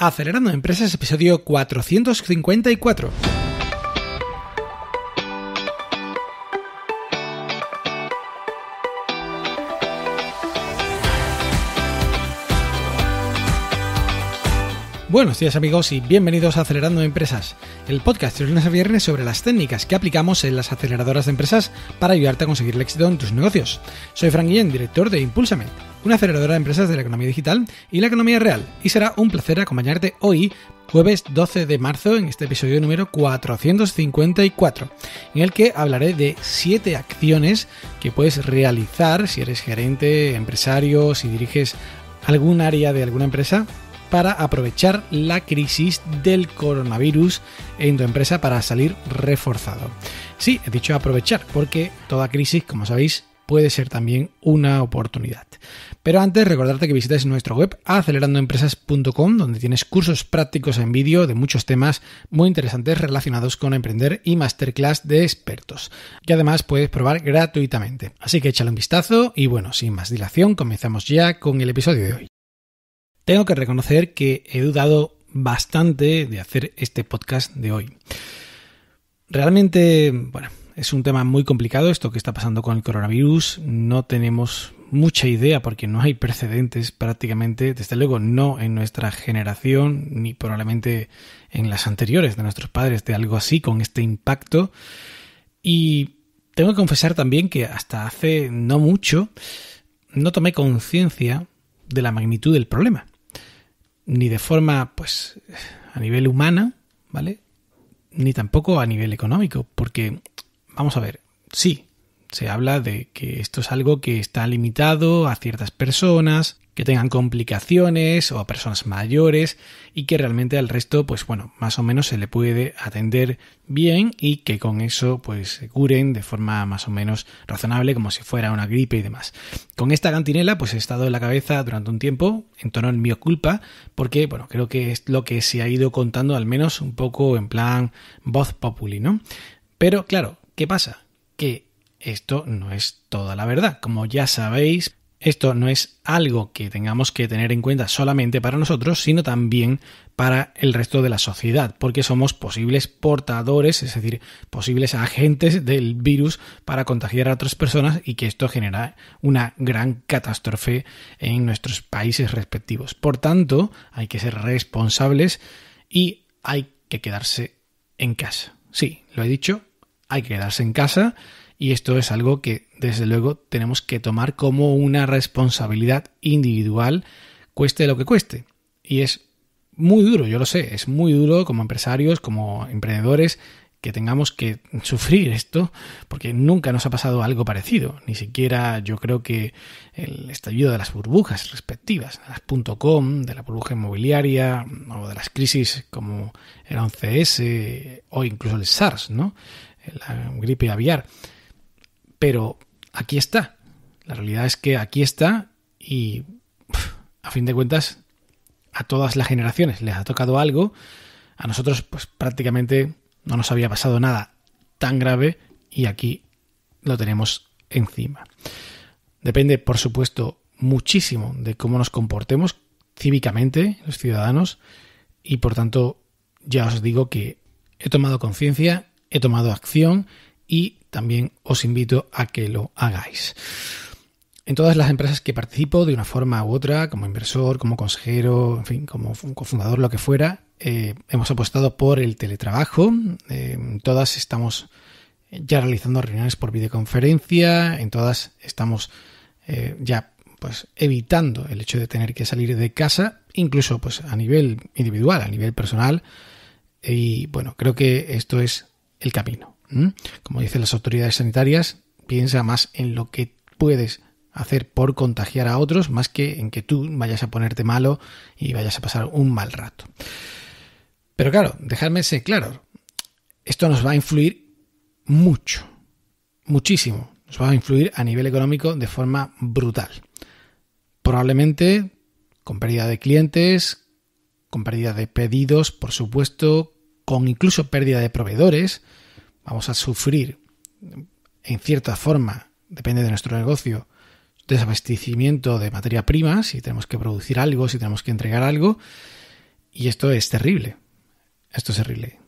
Acelerando Empresas, episodio 454. Buenos días amigos y bienvenidos a Acelerando Empresas, el podcast de lunes a viernes sobre las técnicas que aplicamos en las aceleradoras de empresas para ayudarte a conseguir el éxito en tus negocios. Soy Fran Guillén, director de Impúlsame, una aceleradora de empresas de la economía digital y la economía real, y será un placer acompañarte hoy, jueves 12 de marzo, en este episodio número 454, en el que hablaré de 7 acciones que puedes realizar si eres gerente, empresario, si diriges algún área de alguna empresa, para aprovechar la crisis del coronavirus en tu empresa para salir reforzado. Sí, he dicho aprovechar, porque toda crisis, como sabéis, puede ser también una oportunidad. Pero antes, recordarte que visites nuestra web acelerandoempresas.com, donde tienes cursos prácticos en vídeo de muchos temas muy interesantes relacionados con emprender y masterclass de expertos, que además puedes probar gratuitamente. Así que échale un vistazo y bueno, sin más dilación, comenzamos ya con el episodio de hoy. Tengo que reconocer que he dudado bastante de hacer este podcast de hoy. Realmente, es un tema muy complicado esto que está pasando con el coronavirus. No tenemos mucha idea porque no hay precedentes prácticamente, desde luego no en nuestra generación ni probablemente en las anteriores de nuestros padres, de algo así con este impacto. Y tengo que confesar también que hasta hace no mucho no tomé conciencia de la magnitud del problema. Ni de forma, a nivel humana, ¿vale? Ni tampoco a nivel económico, porque, vamos a ver, sí, se habla de que esto es algo que está limitado a ciertas personas, que tengan complicaciones o a personas mayores y que realmente al resto, más o menos se le puede atender bien y que con eso, se curen de forma más o menos razonable como si fuera una gripe y demás. Con esta cantinela, he estado en la cabeza durante un tiempo, en tono en mi culpa, porque, creo que es lo que se ha ido contando al menos un poco en plan voz populi, ¿no? Pero claro, ¿qué pasa? Que esto no es toda la verdad. Como ya sabéis, esto no es algo que tengamos que tener en cuenta solamente para nosotros, sino también para el resto de la sociedad, porque somos posibles portadores, es decir, posibles agentes del virus para contagiar a otras personas y que esto genera una gran catástrofe en nuestros países respectivos. Por tanto, hay que ser responsables y hay que quedarse en casa. Sí, lo he dicho, hay que quedarse en casa. Y esto es algo que, desde luego, tenemos que tomar como una responsabilidad individual, cueste lo que cueste. Y es muy duro, yo lo sé, es muy duro como empresarios, como emprendedores, que tengamos que sufrir esto, porque nunca nos ha pasado algo parecido. Ni siquiera yo creo que el estallido de las burbujas respectivas, de las .com, de la burbuja inmobiliaria, o de las crisis como el 11S, o incluso el SARS, ¿no? La gripe aviar. Pero aquí está. La realidad es que aquí está y, a fin de cuentas, a todas las generaciones les ha tocado algo. A nosotros, prácticamente no nos había pasado nada tan grave y aquí lo tenemos encima. Depende, por supuesto, muchísimo de cómo nos comportemos cívicamente los ciudadanos y, por tanto, ya os digo que he tomado conciencia, he tomado acción y también os invito a que lo hagáis. En todas las empresas que participo de una forma u otra, como inversor, como consejero, en fin, como cofundador, lo que fuera, hemos apostado por el teletrabajo. Todas estamos ya realizando reuniones por videoconferencia, en todas estamos ya evitando el hecho de tener que salir de casa, incluso a nivel individual, a nivel personal. Y creo que esto es el camino. Como dicen las autoridades sanitarias, piensa más en lo que puedes hacer por contagiar a otros, más que en que tú vayas a ponerte malo y vayas a pasar un mal rato. Pero claro, dejadme ser claro, esto nos va a influir muchísimo. Nos va a influir a nivel económico de forma brutal. Probablemente con pérdida de clientes, con pérdida de pedidos, por supuesto, con incluso pérdida de proveedores. Vamos a sufrir, en cierta forma, depende de nuestro negocio, desabastecimiento de materia prima, si tenemos que producir algo, si tenemos que entregar algo. Y esto es terrible. Esto es terrible.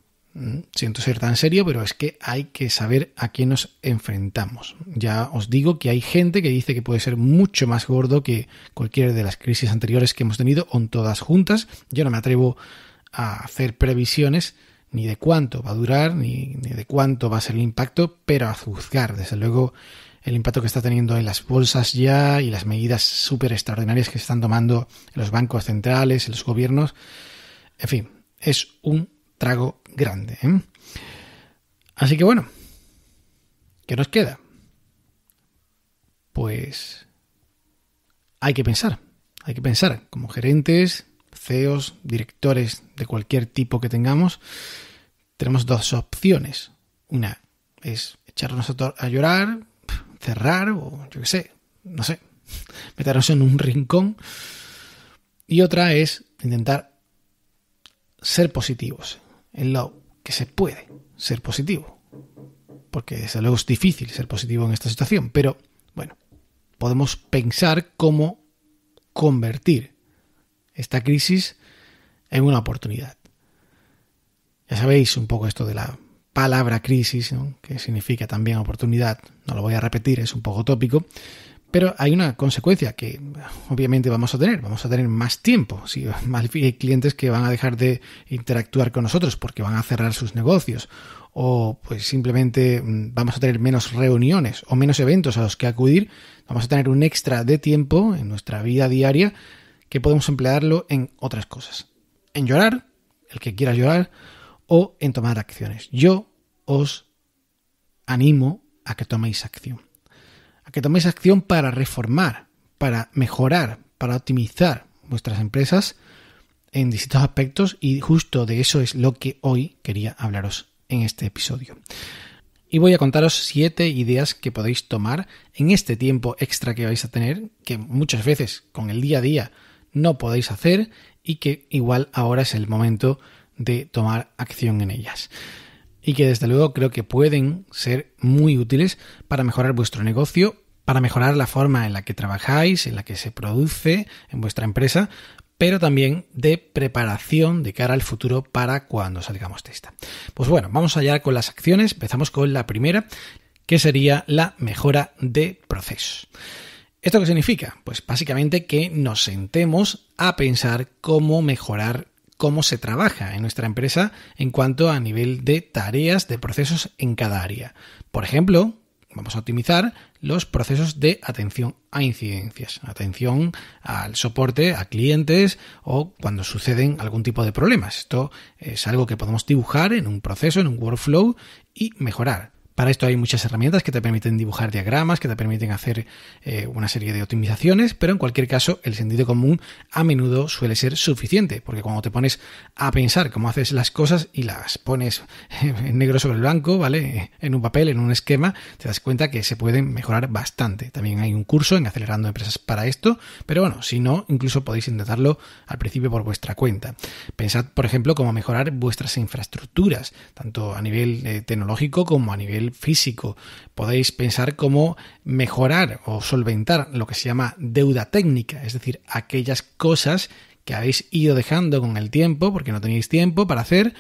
Siento ser tan serio, pero es que hay que saber a quién nos enfrentamos. Ya os digo que hay gente que dice que puede ser mucho más gordo que cualquiera de las crisis anteriores que hemos tenido, o todas juntas. Yo no me atrevo a hacer previsiones ni de cuánto va a durar, ni de cuánto va a ser el impacto, pero a juzgar, desde luego, el impacto que está teniendo en las bolsas ya y las medidas súper extraordinarias que se están tomando en los bancos centrales, en los gobiernos. En fin, es un trago grande, ¿eh? Así que bueno, ¿qué nos queda? Pues hay que pensar como gerentes, CEOs, directores de cualquier tipo que tengamos. Tenemos dos opciones. Una es echarnos a llorar, cerrar o yo qué sé, no sé, meternos en un rincón. Y otra es intentar ser positivos en lo que se puede ser positivo, porque desde luego es difícil ser positivo en esta situación, pero bueno, podemos pensar cómo convertir esta crisis en una oportunidad. Ya sabéis un poco esto de la palabra crisis, ¿no? Que significa también oportunidad. No lo voy a repetir, es un poco tópico, pero hay una consecuencia que obviamente vamos a tener más tiempo. Si hay clientes que van a dejar de interactuar con nosotros porque van a cerrar sus negocios, o pues simplemente vamos a tener menos reuniones o menos eventos a los que acudir, vamos a tener un extra de tiempo en nuestra vida diaria que podemos emplearlo en otras cosas. En llorar, el que quiera llorar, o en tomar acciones. Yo os animo a que toméis acción. A que toméis acción para reformar, para mejorar, para optimizar vuestras empresas en distintos aspectos, y justo de eso es lo que hoy quería hablaros en este episodio. Y voy a contaros 7 ideas que podéis tomar en este tiempo extra que vais a tener, que muchas veces con el día a día no podéis hacer y que igual ahora es el momento de tomar acción en ellas. Y que desde luego creo que pueden ser muy útiles para mejorar vuestro negocio, para mejorar la forma en la que trabajáis, en la que se produce en vuestra empresa, pero también de preparación de cara al futuro para cuando salgamos de esta. Pues bueno, vamos allá con las acciones. Empezamos con la primera, que sería la mejora de procesos. ¿Esto qué significa? Pues básicamente que nos sentemos a pensar cómo mejorar cómo se trabaja en nuestra empresa en cuanto a nivel de tareas, de procesos en cada área. Por ejemplo, vamos a optimizar los procesos de atención a incidencias, atención al soporte a clientes o cuando suceden algún tipo de problemas. Esto es algo que podemos dibujar en un proceso, en un workflow y mejorar. Para esto hay muchas herramientas que te permiten dibujar diagramas, que te permiten hacer una serie de optimizaciones, pero en cualquier caso el sentido común a menudo suele ser suficiente, porque cuando te pones a pensar cómo haces las cosas y las pones en negro sobre el blanco, ¿vale? En un papel, en un esquema, te das cuenta que se pueden mejorar bastante. También hay un curso en Acelerando Empresas para esto, pero bueno, si no, incluso podéis intentarlo al principio por vuestra cuenta. Pensad, por ejemplo, cómo mejorar vuestras infraestructuras, tanto a nivel tecnológico como a nivel físico. Podéis pensar cómo mejorar o solventar lo que se llama deuda técnica, es decir, aquellas cosas que habéis ido dejando con el tiempo porque no teníais tiempo para hacer,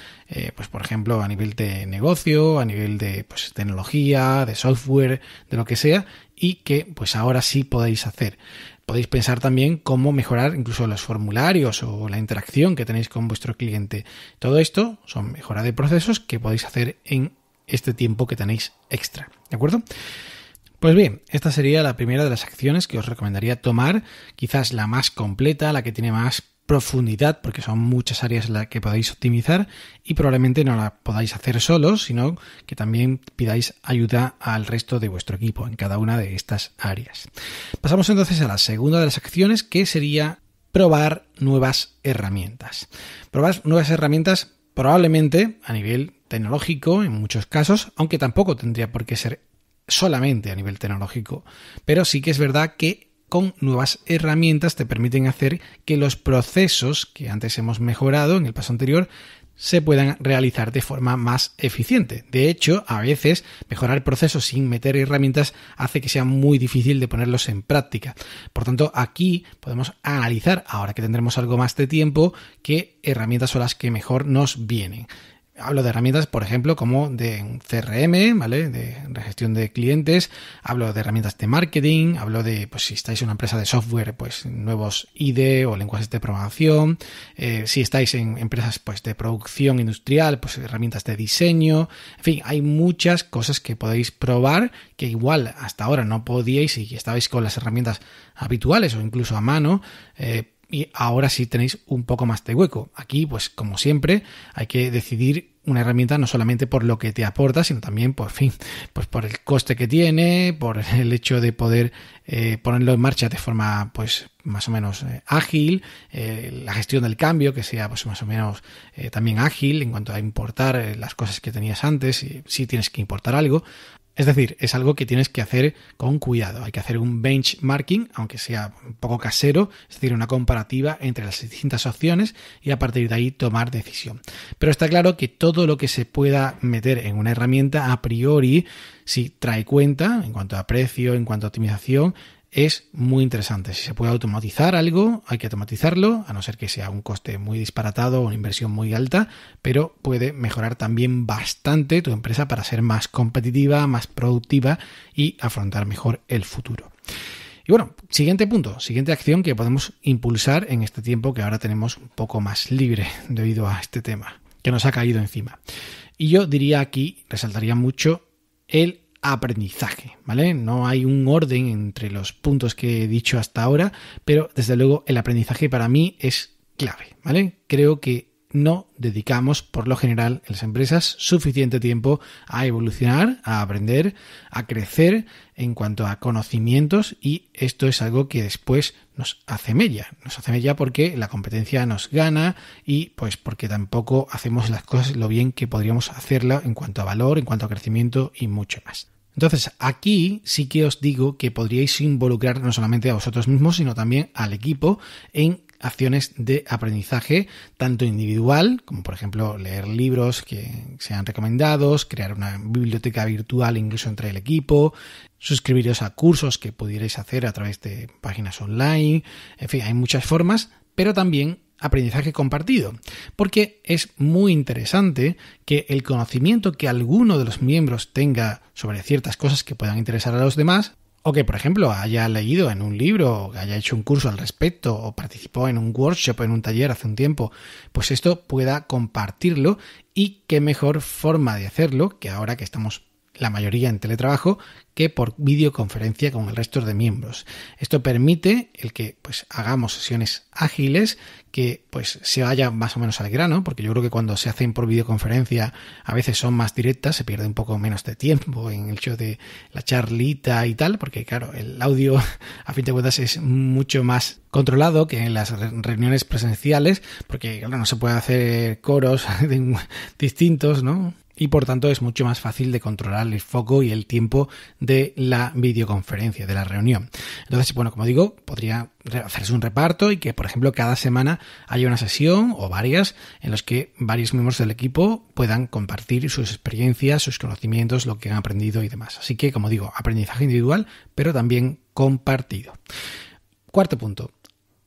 pues por ejemplo a nivel de negocio, a nivel de pues, tecnología, de software, de lo que sea, y que pues ahora sí podéis hacer. Podéis pensar también cómo mejorar incluso los formularios o la interacción que tenéis con vuestro cliente. Todo esto son mejora de procesos que podéis hacer en este tiempo que tenéis extra, ¿de acuerdo? Pues bien, esta sería la primera de las acciones que os recomendaría tomar, quizás la más completa, la que tiene más profundidad, porque son muchas áreas las que podéis optimizar y probablemente no la podáis hacer solos, sino que también pidáis ayuda al resto de vuestro equipo en cada una de estas áreas. Pasamos entonces a la segunda de las acciones, que sería probar nuevas herramientas. Probar nuevas herramientas probablemente a nivel tecnológico en muchos casos, aunque tampoco tendría por qué ser solamente a nivel tecnológico, pero sí que es verdad que con nuevas herramientas te permiten hacer que los procesos que antes hemos mejorado en el paso anterior se puedan realizar de forma más eficiente. De hecho, a veces mejorar procesos sin meter herramientas hace que sea muy difícil de ponerlos en práctica. Por tanto, aquí podemos analizar, ahora que tendremos algo más de tiempo, qué herramientas son las que mejor nos vienen. Hablo de herramientas, por ejemplo, como de CRM, ¿vale? De gestión de clientes. Hablo de herramientas de marketing. Hablo de, pues, si estáis en una empresa de software, pues, nuevos IDE o lenguajes de programación. Si estáis en empresas, pues, de producción industrial, pues, herramientas de diseño. En fin, hay muchas cosas que podéis probar que igual hasta ahora no podíais y estabais con las herramientas habituales o incluso a mano. Y ahora sí tenéis un poco más de hueco. Aquí, pues como siempre, hay que decidir una herramienta no solamente por lo que te aporta, sino también, pues, en fin, pues por el coste que tiene, por el hecho de poder ponerlo en marcha de forma, pues, más o menos ágil, la gestión del cambio, que sea, pues, más o menos también ágil en cuanto a importar las cosas que tenías antes, si tienes que importar algo. Es decir, es algo que tienes que hacer con cuidado. Hay que hacer un benchmarking, aunque sea un poco casero, es decir, una comparativa entre las distintas opciones y a partir de ahí tomar decisión. Pero está claro que todo lo que se pueda meter en una herramienta a priori, si trae cuenta en cuanto a precio, en cuanto a optimización, es muy interesante. Si se puede automatizar algo, hay que automatizarlo, a no ser que sea un coste muy disparatado o una inversión muy alta, pero puede mejorar también bastante tu empresa para ser más competitiva, más productiva y afrontar mejor el futuro. Y bueno, siguiente punto, siguiente acción que podemos impulsar en este tiempo que ahora tenemos un poco más libre debido a este tema que nos ha caído encima. Y yo diría aquí, resaltaría mucho el aprendizaje, ¿vale? No hay un orden entre los puntos que he dicho hasta ahora, pero desde luego el aprendizaje para mí es clave, ¿vale? Creo que no dedicamos por lo general en las empresas suficiente tiempo a evolucionar, a aprender, a crecer en cuanto a conocimientos y esto es algo que después nos hace mella. Nos hace mella porque la competencia nos gana y pues porque tampoco hacemos las cosas lo bien que podríamos hacerla en cuanto a valor, en cuanto a crecimiento y mucho más. Entonces, aquí sí que os digo que podríais involucrar no solamente a vosotros mismos, sino también al equipo en acciones de aprendizaje, tanto individual, como por ejemplo leer libros que sean recomendados, crear una biblioteca virtual incluso entre el equipo, suscribiros a cursos que pudierais hacer a través de páginas online, en fin, hay muchas formas, pero también aprendizaje compartido, porque es muy interesante que el conocimiento que alguno de los miembros tenga sobre ciertas cosas que puedan interesar a los demás, o que, por ejemplo, haya leído en un libro, o haya hecho un curso al respecto, o participó en un workshop, en un taller hace un tiempo, pues esto pueda compartirlo y qué mejor forma de hacerlo que ahora que estamos la mayoría en teletrabajo, que por videoconferencia con el resto de miembros. Esto permite el que pues hagamos sesiones ágiles, que pues se vaya más o menos al grano, porque yo creo que cuando se hacen por videoconferencia a veces son más directas, se pierde un poco menos de tiempo en el hecho de la charlita y tal, porque claro, el audio a fin de cuentas es mucho más controlado que en las reuniones presenciales, porque claro, no se puede hacer coros distintos, ¿no? Y por tanto es mucho más fácil de controlar el foco y el tiempo de la videoconferencia, de la reunión. Entonces, bueno, como digo, podría hacerse un reparto y que, por ejemplo, cada semana haya una sesión o varias en las que varios miembros del equipo puedan compartir sus experiencias, sus conocimientos, lo que han aprendido y demás. Así que, como digo, aprendizaje individual, pero también compartido. Cuarto punto,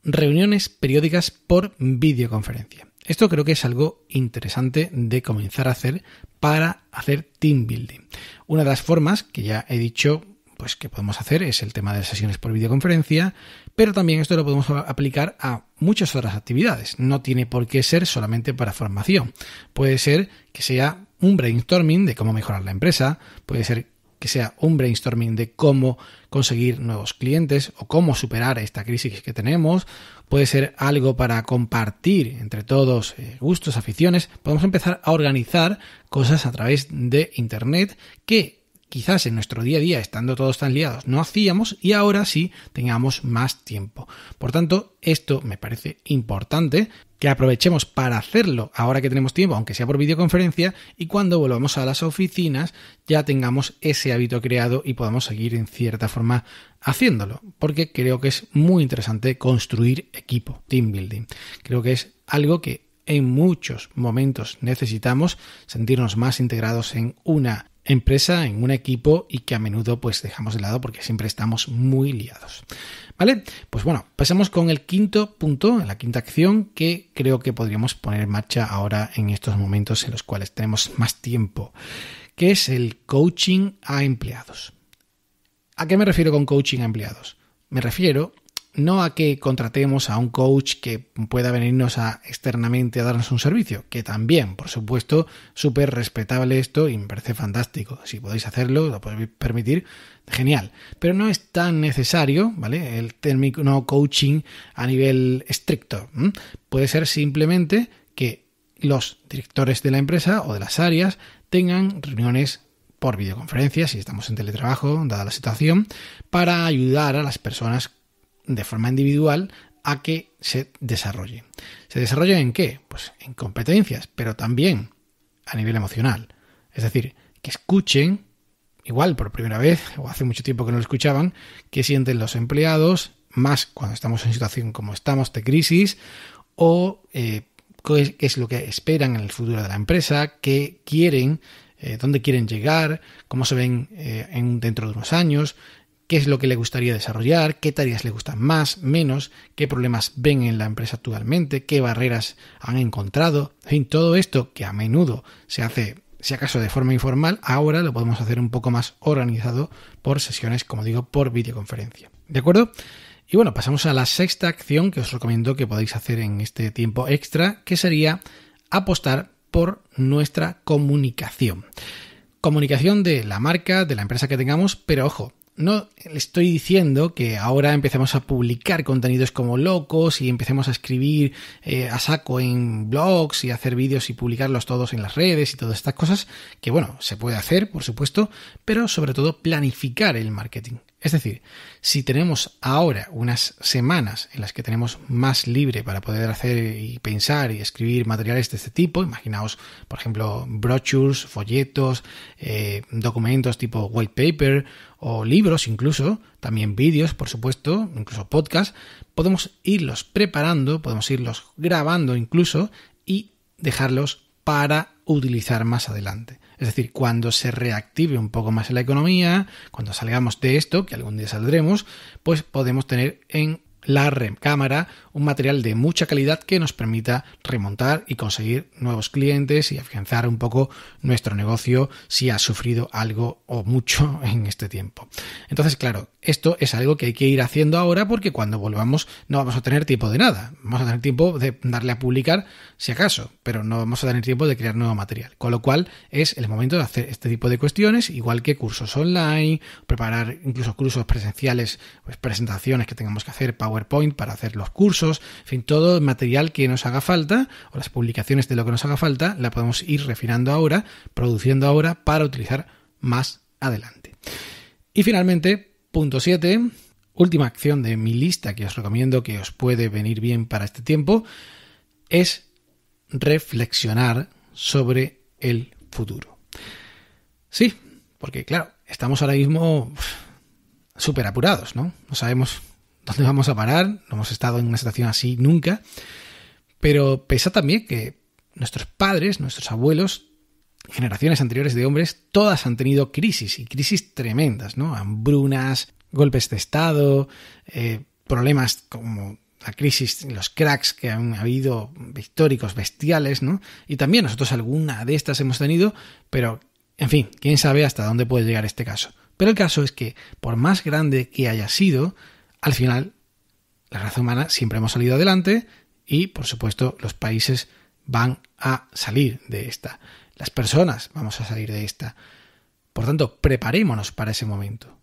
reuniones periódicas por videoconferencia. Esto creo que es algo interesante de comenzar a hacer para hacer team building. Una de las formas que ya he dicho pues que podemos hacer es el tema de sesiones por videoconferencia, pero también esto lo podemos aplicar a muchas otras actividades. No tiene por qué ser solamente para formación. Puede ser que sea un brainstorming de cómo mejorar la empresa, puede ser que sea un brainstorming de cómo conseguir nuevos clientes o cómo superar esta crisis que tenemos. Puede ser algo para compartir entre todos gustos, aficiones. Podemos empezar a organizar cosas a través de Internet que quizás en nuestro día a día, estando todos tan liados, no hacíamos y ahora sí tengamos más tiempo. Por tanto, esto me parece importante que aprovechemos para hacerlo ahora que tenemos tiempo, aunque sea por videoconferencia, y cuando volvamos a las oficinas ya tengamos ese hábito creado y podamos seguir en cierta forma haciéndolo, porque creo que es muy interesante construir equipo, team building. Creo que es algo que en muchos momentos necesitamos, sentirnos más integrados en una empresa, en un equipo, y que a menudo pues dejamos de lado porque siempre estamos muy liados. ¿Vale? Pues bueno, pasamos con el quinto punto, la quinta acción que creo que podríamos poner en marcha ahora en estos momentos en los cuales tenemos más tiempo, que es el coaching a empleados. ¿A qué me refiero con coaching a empleados? Me refiero no a que contratemos a un coach que pueda venirnos externamente a darnos un servicio, que también, por supuesto, súper respetable esto y me parece fantástico. Si podéis hacerlo, lo podéis permitir, genial. Pero no es tan necesario, ¿vale? El término coaching a nivel estricto. Puede ser simplemente que los directores de la empresa o de las áreas tengan reuniones por videoconferencia, si estamos en teletrabajo, dada la situación, para ayudar a las personas de forma individual a que se desarrolle. ¿Se desarrolla en qué? Pues en competencias, pero también a nivel emocional. Es decir, que escuchen, igual por primera vez, o hace mucho tiempo que no lo escuchaban, qué sienten los empleados, más cuando estamos en situación como estamos de crisis, o qué es lo que esperan en el futuro de la empresa, qué quieren, dónde quieren llegar, cómo se ven dentro de unos años, qué es lo que le gustaría desarrollar, qué tareas le gustan más, menos, qué problemas ven en la empresa actualmente, qué barreras han encontrado. En fin, todo esto que a menudo se hace, si acaso de forma informal, ahora lo podemos hacer un poco más organizado por sesiones, como digo, por videoconferencia. ¿De acuerdo? Y bueno, pasamos a la sexta acción que os recomiendo que podáis hacer en este tiempo extra, que sería apostar por nuestra comunicación. Comunicación de la marca, de la empresa que tengamos, pero ojo, no le estoy diciendo que ahora empecemos a publicar contenidos como locos y empecemos a escribir a saco en blogs y hacer vídeos y publicarlos todos en las redes y todas estas cosas, que bueno, se puede hacer, por supuesto, pero sobre todo planificar el marketing. Es decir, si tenemos ahora unas semanas en las que tenemos más libre para poder hacer y pensar y escribir materiales de este tipo, imaginaos, por ejemplo, brochures, folletos, documentos tipo white paper o libros incluso, también vídeos, por supuesto, incluso podcasts, podemos irlos preparando, podemos irlos grabando incluso y dejarlos para utilizar más adelante. Es decir, cuando se reactive un poco más la economía, cuando salgamos de esto, que algún día saldremos, pues podemos tener en la recámara un material de mucha calidad que nos permita remontar y conseguir nuevos clientes y afianzar un poco nuestro negocio si ha sufrido algo o mucho en este tiempo. Entonces, claro, esto es algo que hay que ir haciendo ahora porque cuando volvamos no vamos a tener tiempo de nada. Vamos a tener tiempo de darle a publicar si acaso, pero no vamos a tener tiempo de crear nuevo material. Con lo cual es el momento de hacer este tipo de cuestiones, igual que cursos online, preparar incluso cursos presenciales, pues presentaciones que tengamos que hacer, PowerPoint para hacer los cursos, en fin, todo el material que nos haga falta o las publicaciones de lo que nos haga falta la podemos ir refinando ahora, produciendo ahora para utilizar más adelante. Y finalmente, punto 7, última acción de mi lista que os recomiendo que os puede venir bien para este tiempo, es reflexionar sobre el futuro. Sí, porque claro, estamos ahora mismo súper apurados, ¿no? No sabemos dónde vamos a parar, no hemos estado en una situación así nunca, pero pesa también que nuestros padres, nuestros abuelos, generaciones anteriores de hombres, todas han tenido crisis y crisis tremendas, ¿no? Hambrunas, golpes de estado, problemas como la crisis, los cracks que han habido históricos, bestiales, ¿no? Y también nosotros alguna de estas hemos tenido, pero en fin, quién sabe hasta dónde puede llegar este caso. Pero el caso es que, por más grande que haya sido, al final, la raza humana siempre hemos salido adelante y, por supuesto, los países van a salir de esta. Las personas vamos a salir de esta. Por tanto, preparémonos para ese momento.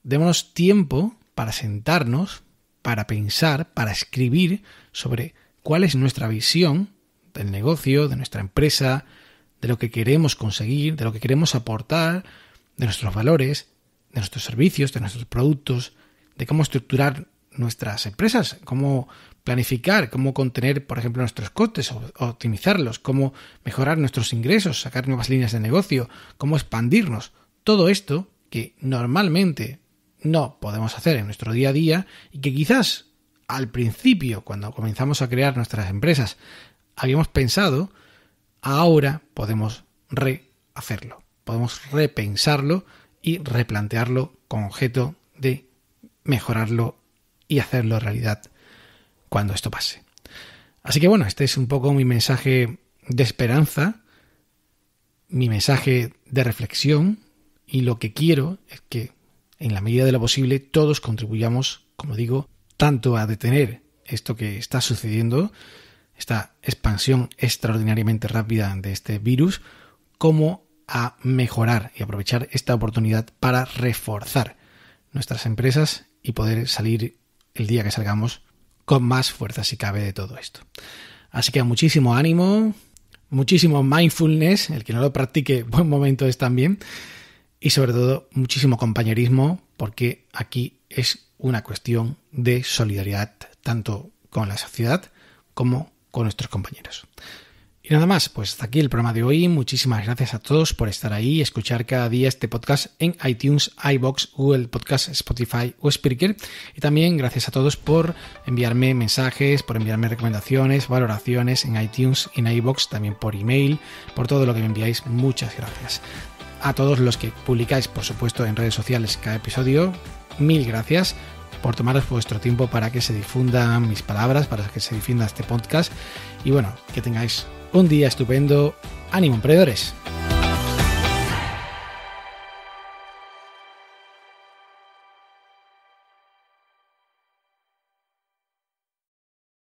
Démonos tiempo para sentarnos, para pensar, para escribir sobre cuál es nuestra visión del negocio, de nuestra empresa, de lo que queremos conseguir, de lo que queremos aportar, de nuestros valores, de nuestros servicios, de nuestros productos, de cómo estructurar nuestras empresas, cómo planificar cómo contener, por ejemplo, nuestros costes o optimizarlos, cómo mejorar nuestros ingresos, sacar nuevas líneas de negocio, cómo expandirnos. Todo esto que normalmente no podemos hacer en nuestro día a día y que quizás al principio, cuando comenzamos a crear nuestras empresas, habíamos pensado, ahora podemos rehacerlo, podemos repensarlo y replantearlo con objeto de mejorarlo y hacerlo realidad cuando esto pase. Así que bueno, este es un poco mi mensaje de esperanza, mi mensaje de reflexión, y lo que quiero es que en la medida de lo posible todos contribuyamos, como digo, tanto a detener esto que está sucediendo, esta expansión extraordinariamente rápida de este virus, como a mejorar y aprovechar esta oportunidad para reforzar nuestras empresas y poder salir el día que salgamos con más fuerza si cabe de todo esto. Así que muchísimo ánimo, muchísimo mindfulness, el que no lo practique, buen momento es también, y sobre todo muchísimo compañerismo, porque aquí es una cuestión de solidaridad tanto con la sociedad como con nuestros compañeros. Y nada más, pues hasta aquí el programa de hoy. Muchísimas gracias a todos por estar ahí y escuchar cada día este podcast en iTunes, iVoox, Google Podcast, Spotify o Spreaker. Y también gracias a todos por enviarme mensajes, por enviarme recomendaciones, valoraciones en iTunes, en iVoox, también por email, por todo lo que me enviáis. Muchas gracias. A todos los que publicáis, por supuesto, en redes sociales cada episodio, mil gracias por tomaros vuestro tiempo para que se difundan mis palabras, para que se difunda este podcast. Y bueno, que tengáis un día estupendo. ¡Ánimo, emprendedores!